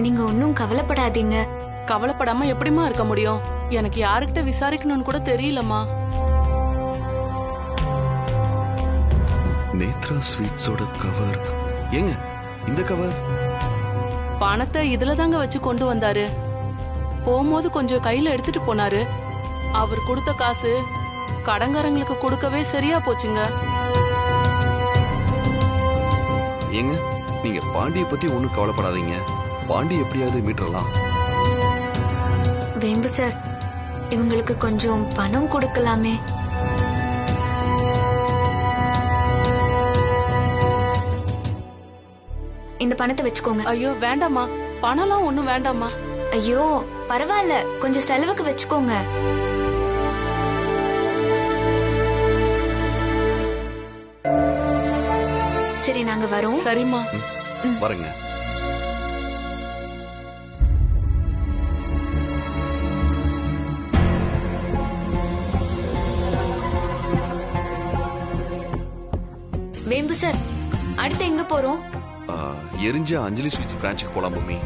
நீங்க ஒன்னும் கவலைப்படாதீங்க. கவலைப்படாம எப்படிமா இருக்க முடியும்? எனக்கு யாருக்கிட்ட விசாரிக்கணும்னு கூட தெரியலம்மா. நேத்ரா ஸ்வீட்ஸோட கவர் ஏங்க? இந்த கவர் பணத்தை இதுல தாங்க வச்சு கொண்டு வந்தாரு. போகும்போது கொஞ்சம் கையில எடுத்துட்டு போனாரு. அவர் கொடுத்த காசு கடங்காரங்களுக்கு கொடுக்கவே சரியா போச்சுங்க. ஏங்க, நீங்க பாண்டிய பத்தி ஒண்ணும் கவலைப்படாதீங்க. பாண்டி எப்படியாவது மீட்டரலாம். வேம்பு சார், இவங்களுக்கு கொஞ்சம் பணம் கொடுக்கலாமே. இந்த பணத்தை வச்சுக்கோங்க. ஐயோ வேண்டாமா, பணம்லாம் ஒண்ணும் வேண்டாமா. ஐயோ பரவாயில்ல, கொஞ்சம் செலவுக்கு வச்சுக்கோங்க. சரி, நாங்க வரோம். சரிம்மா. வரங்க. வேம்பு சார், அடுத்து எங்க போறோம்? எரிஞ்ச அஞ்சலி ஸ்வீட்ஸ் பிரான்ச்சுக்கு போலாம் பூமி.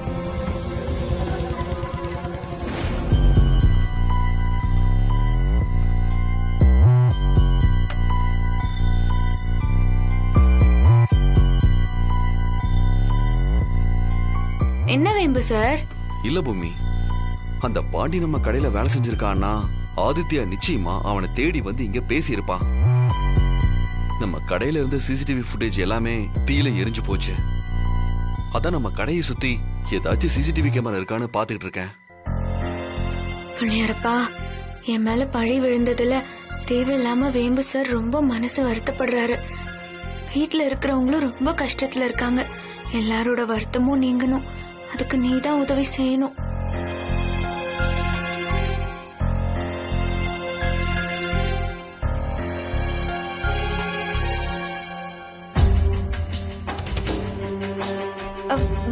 என்ன வேம்பு சார்? இல்ல பூமி, அந்த பாண்டி நம்ம கடையில வேலை செஞ்சிருக்கான்னா ஆதித்யா நிச்சயமா அவனை தேடி வந்து இங்க பேசி இருப்பான். நம்ம கடையில இருந்த சிசிடிவி ஃபுட்டேஜ் எல்லாமே தீயில எரிஞ்சு போச்சு. அதான் நம்ம கடையை சுத்தி ஏதாச்சும் சிசிடிவி கேமரா இருக்கான்னு பாத்துக்கிட்டு இருக்கேன். பிள்ளையாரப்பா, என் மேல பழி விழுந்ததுல தேவையில்லாம வேம்பு சார் ரொம்ப மனசு வருத்தப்படுறாரு. வீட்டுல இருக்கிறவங்களும் ரொம்ப கஷ்டத்துல இருக்காங்க. எல்லாரோட வருத்தமும் நீங்கணும். அதுக்கு நீதான் உதவி செய்யணும்.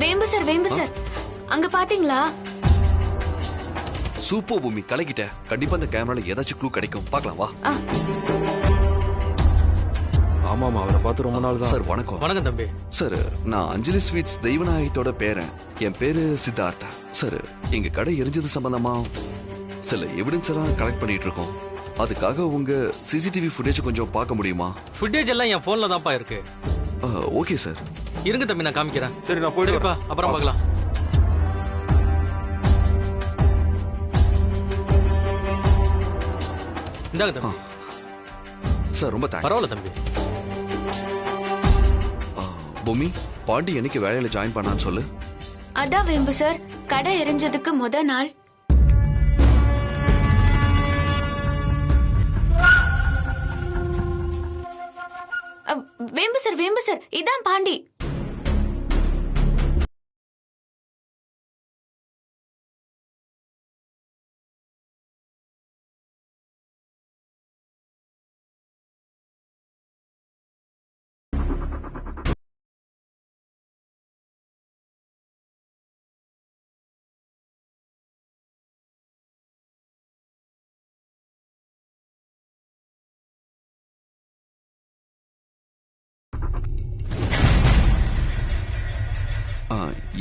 வேம்பு சார், வேம்பு சார், அங்க பாத்தீங்களா? சூப்பர் பூமி, கலக்கிட்ட. கண்டிப்பா அந்த கேமரால ஏதாச்சும் க்ளூ கிடைக்கும். பார்க்கலாம் வா. ஆமாமா, அவரை பார்த்து ரொம்ப நாள் தான். சார் வணக்கம். வணக்கம் தம்பி. சார், நான் அஞ்சலி ஸ்வீட்ஸ் தெய்வநாயகத்தோட பேரன். என் பேரு சித்தார்த்தா. சார், எங்க கடை எரிஞ்சது சம்பந்தமா சில எவிடன்ஸ் எல்லாம் கலெக்ட் பண்ணிட்டு இருக்கோம். அதுக்காக உங்க சிசிடிவி ஃபுட்டேஜ் கொஞ்சம் பார்க்க முடியுமா? ஃபுட்டேஜ் எல்லாம் என் போன்ல தான்ப்பா இருக்கு. Okay sir. இருங்க தம்பி, நான் காமிக்கிறேன். சரி, நான் போயிடுப்பா. அப்புறம் பார்க்கலாம். இந்தாங்க தம்பி. சார் ரொம்ப தேங்க்ஸ். பரவாயில்ல தம்பி. பூமி, பாண்டி என்னைக்கு வேலையில ஜாயின் பண்ணான்னு சொல்லு. அதான் வேம்பு சார், கடை எரிஞ்சதுக்கு முத நாள். வேம்பு சார், வேம்பு சார், இதான் பாண்டி.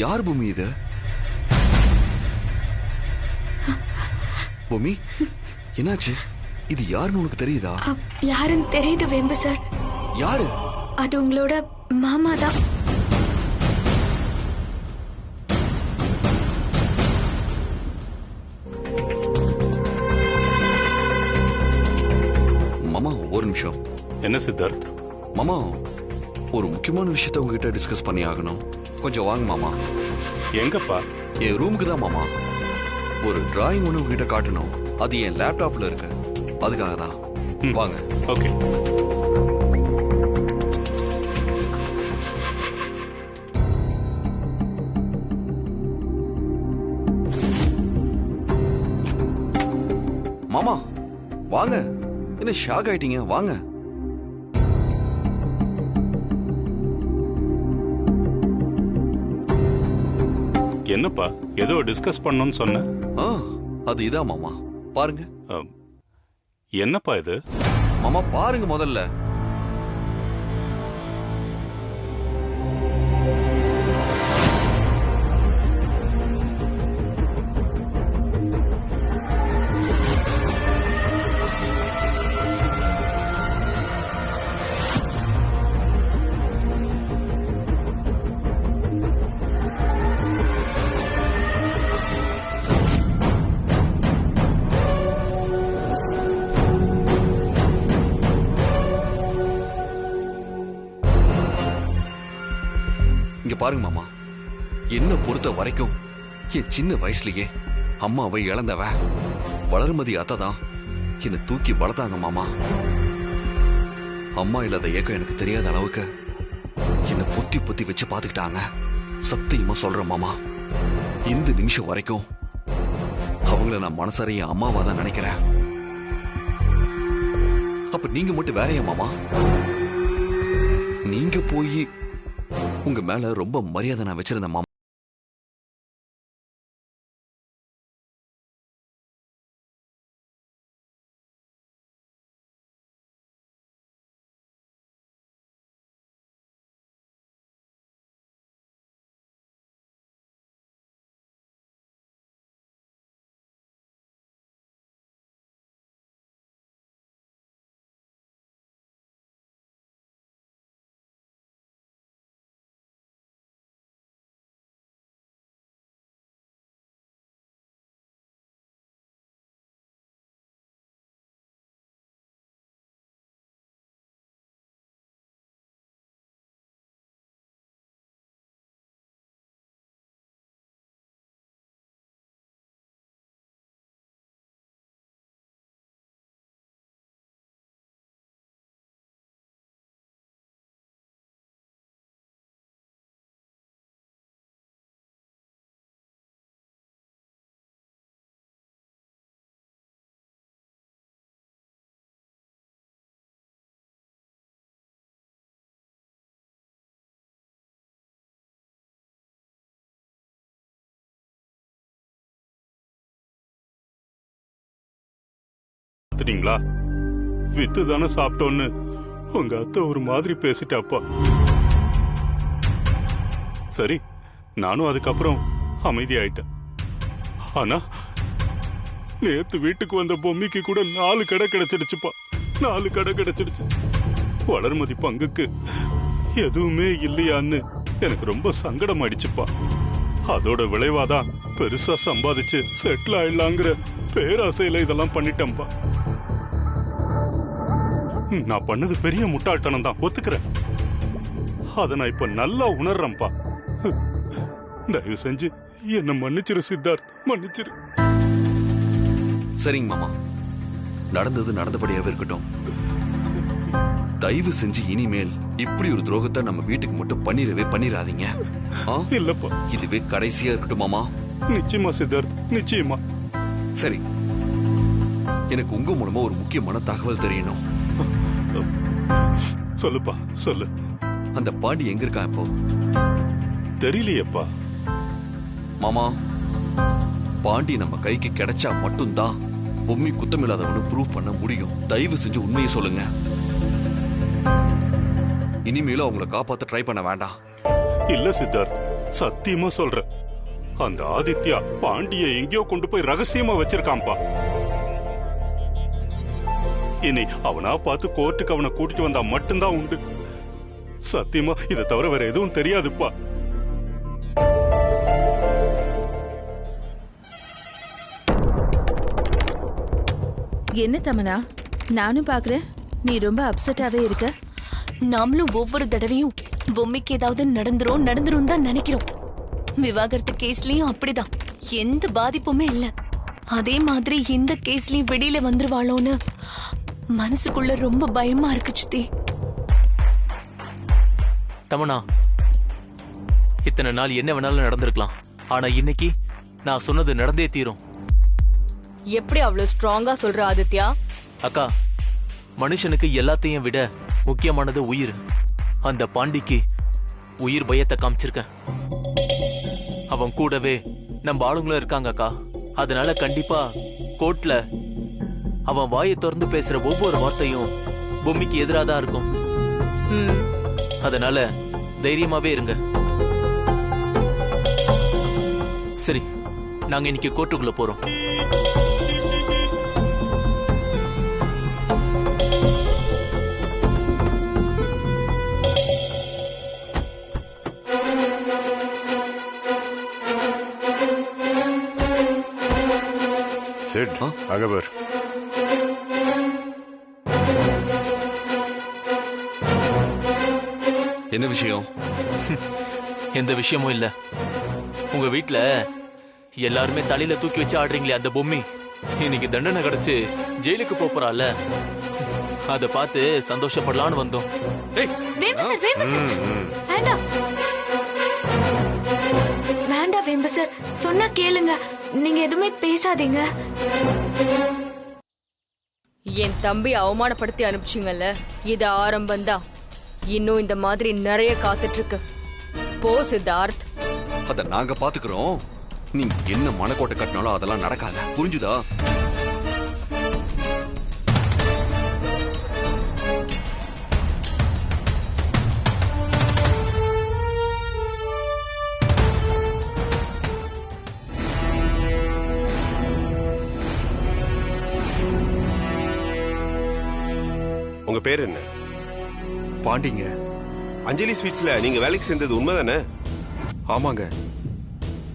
யார் பூமி இது? பூமி, என்னாச்சு? இது யாருன்னு உனக்கு தெரியுதா? யாருன்னு தெரியுது வேம்பு சார். யாரு? அது உங்களோட மாமா தான். மாமா ஒரு நிமிஷம். என்ன சித்தார்த்? மாமா, ஒரு முக்கியமான விஷயத்த உங்ககிட்ட டிஸ்கஸ் பண்ணி ஆகணும். கொஞ்சம் வாங்க மாமா. எங்கப்பா? என் ரூமுக்கு தான் மாமா. ஒரு டிராயிங் ஒன்று உங்ககிட்ட காட்டணும். அது என் லேப்டாப்ல இருக்கு. அதுக்காக தான். வாங்க. ஓகே. மாமா வாங்க. என்ன ஷாக் ஆயிட்டீங்க? வாங்க. என்னப்பா, ஏதோ டிஸ்கஸ் பண்ணணும்னு சொன்ன? அது இதான் மாமா, பாருங்க. என்னப்பா இது? மாமா பாருங்க முதல்ல. பாருங்க மாமா, என்ன பொறுத்த வரைக்கும் என் சின்ன வயசுலயே அம்மாவை இழந்தவ வளர்மதி அத்தை தான் என்னை தூக்கி வளர்த்தாங்க மாமா. அம்மா இல்லாத ஏக்கம் எனக்கு தெரியாத அளவுக்கு என்னை பொத்தி பொத்தி வச்சு பாத்துக்கிட்டாங்க. சத்தியமா சொல்றேன் மாமா, இந்த நிமிஷம் வரைக்கும் அவங்கள நான் மனசாரைய அம்மாவா தான் நினைக்கிறேன். அப்ப நீங்க மட்டும் வேறையா மாமா? நீங்க போய் உங்க மேல ரொம்ப மரியாதை நான் வச்சிருந்தேன் மாமா. பாத்துட்டீங்களா? வித்து தானே சாப்பிட்டோன்னு உங்க அத்தை ஒரு மாதிரி பேசிட்டாப்பா. சரி, நானும் அதுக்கப்புறம் அமைதியாயிட்டேன். ஆனா நேத்து வீட்டுக்கு வந்த பொம்மிக்கு கூட 4 கடை கிடைச்சிடுச்சுப்பா. 4 கடை கிடைச்சிடுச்சு. வளர்மதி பங்குக்கு எதுவுமே இல்லையான்னு எனக்கு ரொம்ப சங்கடம் ஆயிடுச்சுப்பா. அதோட விளைவாதான் பெருசா சம்பாதிச்சு செட்டில் ஆயிடலாங்கிற பேராசையில இதெல்லாம் பண்ணிட்டேன்ப்பா. நான் பண்ணது பெரிய முட்டாள்தனம் தான், ஒத்துக்கிறேன். அத நான் இப்ப நல்லா உணர்றேன்ப்பா. தயவு செஞ்சு என்ன மன்னிச்சிரு சித்தார்த், மன்னிச்சிரு. சரிங்க மாமா, நடந்தது நடந்தபடியாவே இருக்கட்டும். தயவு செஞ்சு இனிமேல் இப்படி ஒரு துரோகத்தை நம்ம வீட்டுக்கு மட்டும் பண்ணிராதீங்க. இல்லப்பா, இதுவே கடைசியா இருக்கட்டும் மாமா. நிச்சயமா சித்தார்த், நிச்சயமா. சரி, எனக்கு உங்க மூலமா ஒரு முக்கியமான தகவல் தெரியணும். சொல்லுப்பா, சொல்லு. அந்த பாண்டி எங்க இருக்கான் இப்போ? தெரியலையப்பா. மாமா, பாண்டி நம்ம கைக்கு கிடைச்சா மட்டும்தான் பொம்மி குத்தமில்லாதவனு ப்ரூவ் பண்ண முடியும். தயவு செஞ்சு உண்மையை சொல்லுங்க. இனிமேலும் அவங்கள காப்பாத்த ட்ரை பண்ண வேண்டாம். இல்ல சித்தார்த், சத்தியமா சொல்றேன். அந்த ஆதித்யா பாண்டிய எங்கேயோ கொண்டு போய் ரகசியமா வச்சிருக்கான்பா. இனி அவனா பார்த்து கோர்ட்டுக்கு அவனை கூட்டிட்டு வந்தா மட்டும்தான் உண்டு. சத்தியமா இதை தவிர வேற எதுவும் தெரியாதுப்பா. என்ன தமனா, நானும் பாக்குறேன் நீ ரொம்ப அப்செட்டாவே இருக்க. நாமளும் ஒவ்வொரு தடவையும் பொம்மைக்கு ஏதாவது நடந்துரும் தான் நினைக்கிறோம். விவாகரத்து கேஸ்லயும் அப்படிதான், எந்த பாதிப்புமே இல்ல. அதே மாதிரி இந்த கேஸ்லயும் வெளியில வந்துருவாளோன்னு மனசுக்குள்ள ரொம்ப பயமா இருக்கு சித்தி. தமனா, இத்தனை நாள் என்ன வேணாலும் நடந்திருக்கலாம், ஆனா இன்னைக்கு நான் சொன்னது நடந்தே தீரும். எப்படி அவ்வளவு ஸ்ட்ராங்கா சொல்ற ஆதித்யா? அக்கா, மனுஷனுக்கு எல்லாத்தையும் விட முக்கியமானது உயிர். அந்த பாண்டிக்கு உயிர் பயத்தை காமிச்சிருக்கேன். அவன் கூடவே நம்ம ஆளுங்களும் இருக்காங்க அக்கா. அதனால கண்டிப்பா கோர்ட்ல அவன் வாயை திறந்து பேசுற ஒவ்வொரு வார்த்தையும் பொம்மிக்கு எதிராக தான் இருக்கும். அதனால தைரியமாவே இருங்க. சரி, நாங்க இன்னைக்கு கோர்ட்டுக்குள்ள போறோம். सेठ आगे बढ़। என்ன விஷயம்? எந்த விஷயமும் இல்ல. உங்க வீட்ல எல்லாருமே தலையில தூக்கி வச்சு ஆடுறீங்களே அந்த பொம்மி இன்னைக்கு தண்டனை கிடைச்சு ஜெயிலுக்கு போறால, அத பார்த்து சந்தோஷப்படலான்னு வந்தோம். வேம்பு சார், வேம்பு சார், வேண்டாம் வேண்டாம் வேம்பு சார், சொன்னா கேளுங்க. நீங்க எதுவுமே பேசாதீங்க. என் தம்பி அவமானப்படுத்தி அனுப்பிச்சிங்கல்ல, இது ஆரம்பம்தான். இன்னும் இந்த மாதிரி நிறைய காத்துட்டு இருக்கு. போ சித்தார்த். அத நாங்க பாத்துக்கிறோம். நீங்க என்ன மனக்கோட்டை கட்டினாலும் அதெல்லாம் நடக்காத, புரிஞ்சுதா? உங்க பேர் என்ன? பாண்டிங்க. அஞ்சலி ஸ்வீட்ஸ்ல நீங்க வேலைக்கு சேர்ந்தது உண்மைதானே? ஆமாங்க,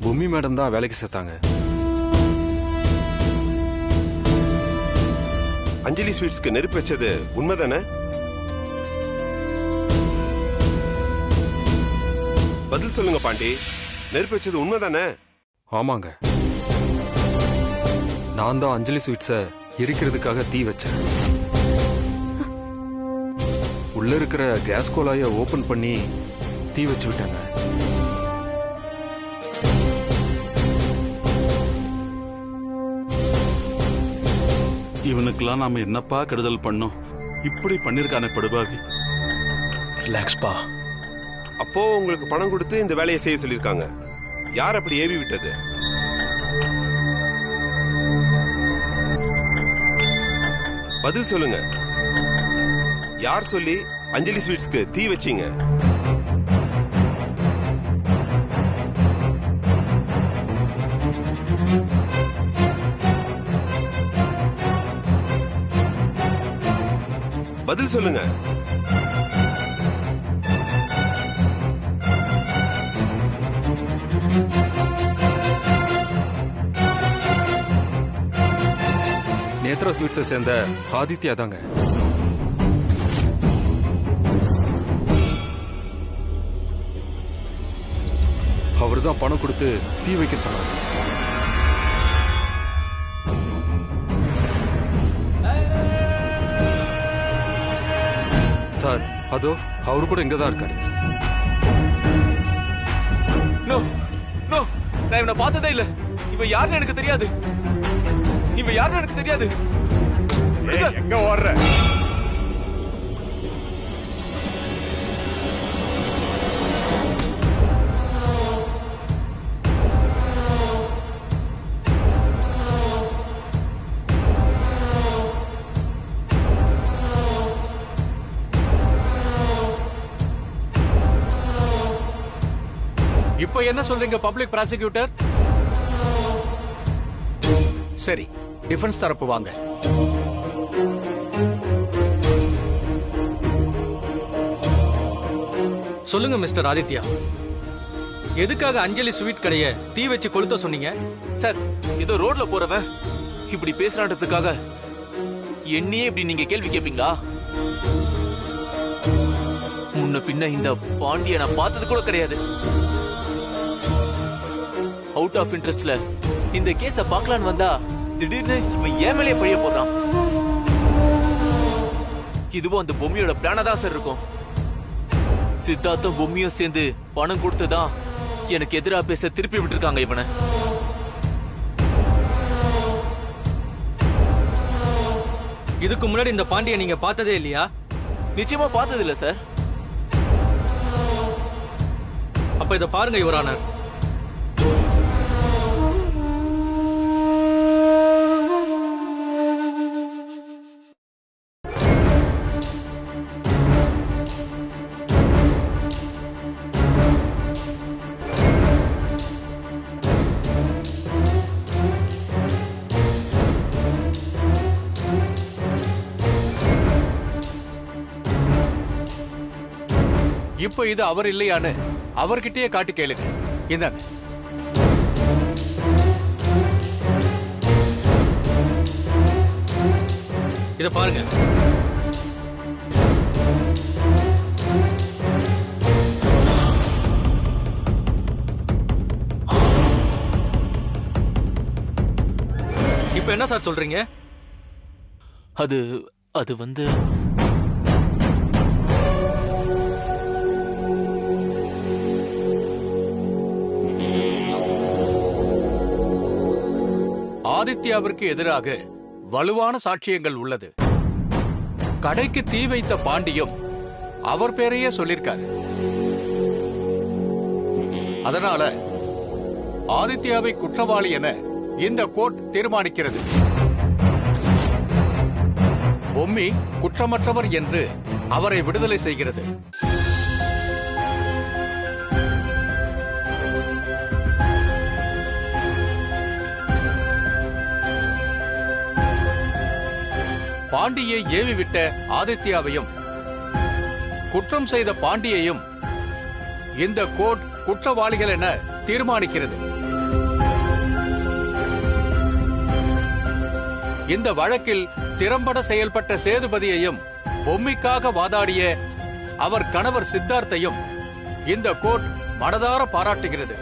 பொம்மி மேடம் தான் வேலைக்கு சேர்த்தாங்க. அஞ்சலி ஸ்வீட்ஸ்க்கு நெருப்பு வச்சது உண்மைதானே? பதில் சொல்லுங்க பாண்டி, நெருப்பு வச்சது உண்மைதானே? ஆமாங்க, நான் தான் அஞ்சலி ஸ்வீட்ஸை எரிக்கிறதுக்காக தீ வச்சேன். உள்ள இருக்கிற கேஸ் கோலாய ஓபன் பண்ணி தீ வச்சு விட்டாங்க. இவனுக்கெல்லாம் நாம என்னப்பா கெடுதல் பண்ணோம்? இப்படி பண்ணிருக்கானே படுபாவி. ரிலாக்ஸ்பா. அப்போ உங்களுக்கு பணம் கொடுத்து இந்த வேலையை செய்ய சொல்லிருக்காங்க. யார் அப்படி ஏவி விட்டது? பதில் சொல்லுங்க. யார் சொல்லி அஞ்சலி ஸ்வீட்ஸ்க்கு தீ வச்சீங்க? பதில் சொல்லுங்க. நேத்ரா ஸ்வீட்ஸை சேர்ந்த ஆதித்யா தாங்க. அவர் தான் பணம் கொடுத்து தீ வைக்க சொன்னார். சார், அதோ அவரு கூட இங்கதான் இருக்காரு. நான் இவனை பார்த்ததே இல்ல. இவன் யாருன்னு எனக்கு தெரியாது. இவன் யாருன்னு எனக்கு தெரியாது. எங்க ஓடுற? இப்போ என்ன சொல்றீங்க பப்ளிக் ப்ராசிக்யூட்டர்? சரி, டிஃபென்ஸ் தரப்பு வாங்க. சொல்லுங்க மிஸ்டர் ஆதித்யா, எதுக்காக அஞ்சலி ஸ்வீட் கடையை தீ வச்சு கொளுத்த சொன்னீங்க? சார், ஏதோ ரோட்ல போறவன் இப்படி பேசுறான்றதுக்காக என்னையே இப்படி நீங்க கேள்வி கேட்பீங்களா? முன்ன பின்ன இந்த பாண்டிய நான் பார்த்தது கூட கிடையாது. அவுட் ஆஃப் இன்ட்ரெஸ்ட்ல இந்த கேஸ பார்க்கலான்னு வந்தா திடீர்னு இவன் ஏன் மேலே பழிய போடுறான். இதுவும் அந்த பொம்மியோட பிளானா தான் சார் இருக்கும். சித்தார்த்தும் பொம்மியும் சேர்ந்து பணம் கொடுத்துதான் எனக்கு எதிராக பேச திருப்பி விட்டுருக்காங்க இவனை. இதுக்கு முன்னாடி இந்த பாண்டிய நீங்க பார்த்ததே இல்லையா? நிச்சயமா பார்த்தது இல்ல சார். அப்ப இத பாருங்க யுவர் ஆனர். இப்போ இது அவர் இல்லையான்னு அவர்கிட்டயே காட்டி கேளுங்க. இந்தாங்க. இத பாருங்க. இப்ப என்ன சார் சொல்றீங்க? அது அது வந்து ஆதித்யாவிற்கு எதிராக வலுவான சாட்சியங்கள் உள்ளது. கடைக்கு தீ வைத்த பாண்டியும் அவர் பேரையே சொல்லிருக்காரு. அதனால ஆதித்யாவை குற்றவாளி என இந்த கோர்ட் தீர்மானிக்கிறது. பொம்மி குற்றமற்றவர் என்று அவரை விடுதலை செய்கிறது. பாண்டியை ஏவி விட்ட ஆதித்யாவையும் குற்றம் செய்த பாண்டியையும் இந்த கோர்ட் குற்றவாளிகள் என தீர்மானிக்கிறது. இந்த வழக்கில் திறம்பட செயல்பட்ட சேதுபதியையும் பொம்மிக்காக வாதாடிய அவர் கணவர் சித்தார்த்தையும் இந்த கோர்ட் மனதார பாராட்டுகிறது.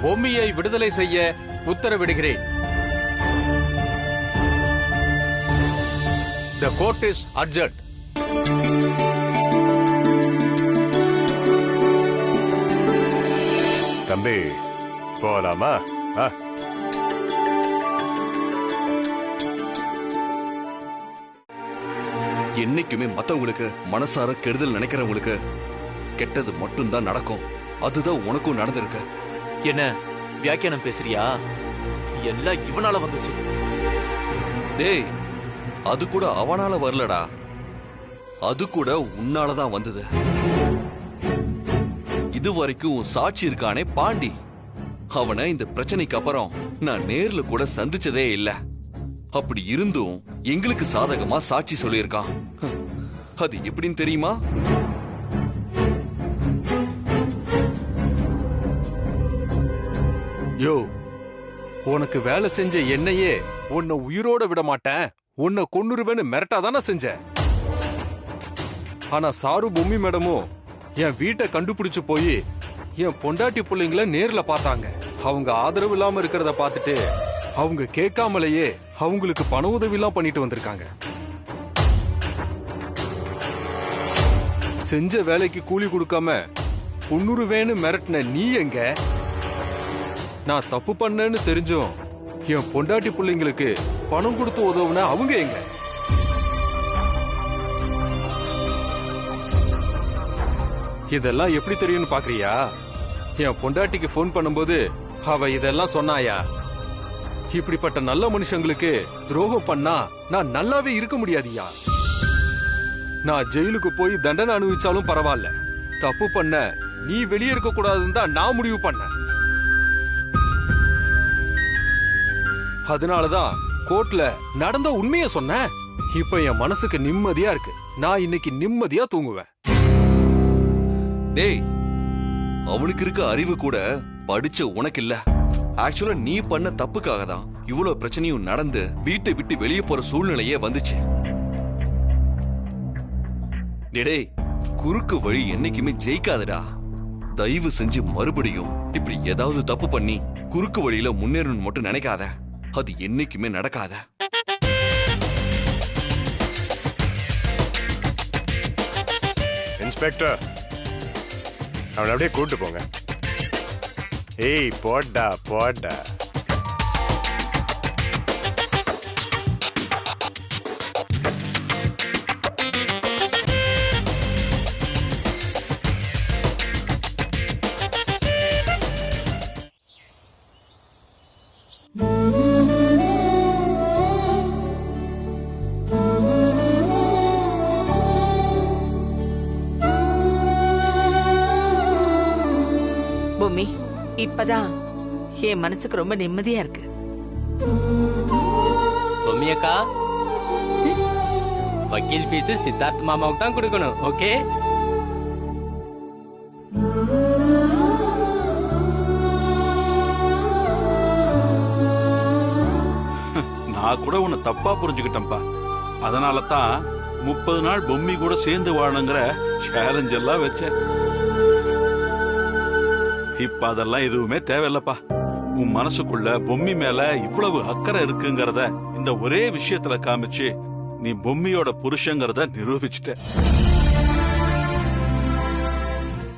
பொம்மியை விடுதலை செய்ய உத்தரவிடுகிறேன். The court is adjourned. தம்பி போலாமா? என்னைக்குமே மத்தவங்களுக்கு மனசார கெடுதல் நினைக்கிறவங்களுக்கு கெட்டது மட்டும்தான் நடக்கும். அதுதான் உனக்கும் நடந்திருக்கு. என்ன வியாக்கியானம் பேசுறியா? எல்லாம் இவனால வந்துச்சு. டேய், அது கூட அவனால வரலடா, அது கூட உன்னாலதான் வந்தது. இதுவரைக்கும் சாட்சி இருக்கானே பாண்டி, அவனை இந்த பிரச்சனைக்கு அப்புறம் நான் நேர்ல கூட சந்திச்சதே இல்ல. அப்படி இருந்தும் எங்களுக்கு சாதகமா சாட்சி சொல்லியிருக்கான். அது எப்படின்னு தெரியுமா? யோ, உனக்கு வேலை செஞ்ச என்னையே உன்னை உயிரோட விட மாட்டேன், உன்னை கொன்னுருவேன்னு மிரட்டாதானே செஞ்ச. ஆனா சாரு பொம்மி மேடமும் என் வீட்டை கண்டுபிடிச்சு போய் என் பொண்டாட்டி பிள்ளைங்கள நேர்ல பார்த்தாங்க. அவங்க ஆதரவு இல்லாம இருக்கிறத பார்த்துட்டு அவங்க கேட்காமலேயே அவங்களுக்கு பண உதவி எல்லாம் பண்ணிட்டு வந்திருக்காங்க. செஞ்ச வேலைக்கு கூலி கொடுக்காம கொன்னுருவேன்னு மிரட்டின நீ எங்க? நான் தப்பு பண்ணேன்னு தெரிஞ்சும் என் பொண்டாட்டி பிள்ளைங்களுக்கு பணம் கொடுத்து உதவுன அவங்க எங்க? இதெல்லாம் எப்படி தெரியும்னு பாக்குறியா? என் பொண்டாட்டிக்கு போன் பண்ணும்போது அவ இதெல்லாம் சொன்னாயா? இப்படிப்பட்ட நல்ல மனுஷங்களுக்கு துரோகம் பண்ணா நான் நல்லாவே இருக்க முடியாதியா. நான் ஜெயிலுக்கு போய் தண்டனை அனுபவிச்சாலும் பரவாயில்ல, தப்பு பண்ண நீ வெளியே இருக்க கூடாதுன்னு தான் நான் முடிவு பண்ண. அதனாலதான் கோர்ட்ல நடந்த உண்மையை சொன்னேன். இப்ப என் மனசுக்கு நிம்மதியா இருக்கு. நான் இன்னைக்கு நிம்மதியா தூங்குவேன். டேய், அவனுக்கு இருக்க அறிவு கூட படிச்ச உனக்கு இல்ல. ஆக்சுவலா நீ பண்ண தப்புக்காக தான் இவ்வளவு பிரச்சனையும் நடந்து வீட்டை விட்டு வெளியே போற சூழ்நிலையே வந்துச்சு. டேய், குறுக்கு வழி என்னைக்குமே ஜெயிக்காதடா. தயவு செஞ்சு மறுபடியும் இப்படி ஏதாவது தப்பு பண்ணி குறுக்கு வழியில முன்னேறணும்னு மட்டும் நினைக்காத. அது என்னைக்குமே நடக்காத. இன்ஸ்பெக்டர், அவனை அப்படியே கூட்டு போங்க. ஏய் போடா போடா. பூமி, இப்பதான் என் மனசுக்கு ரொம்ப நிம்மதியா இருக்கு. பூமி அக்கா, வக்கீல் ஃபீஸ் சித்தார்த் மாமாவுக்கு தான் கொடுக்கணும். ஓகே? நான் கூட உன்னை தப்பா புரிஞ்சுக்கிட்டேன்பா. அதனால தான் 30 நாள் பொம்மி கூட சேர்ந்து வாழணுங்கிற சேலஞ்ச் எல்லாம் வச்சேன். இப்ப அதெல்லாம் எதுவுமே தேவையில்லப்பா. உன் மனசுக்குள்ள பொம்மி மேல இவ்வளவு அக்கறை இருக்குங்கிறத இந்த ஒரே விஷயத்துல காமிச்சு நீ பொம்மியோட புருஷங்கிறத நிரூபிச்சிட்ட.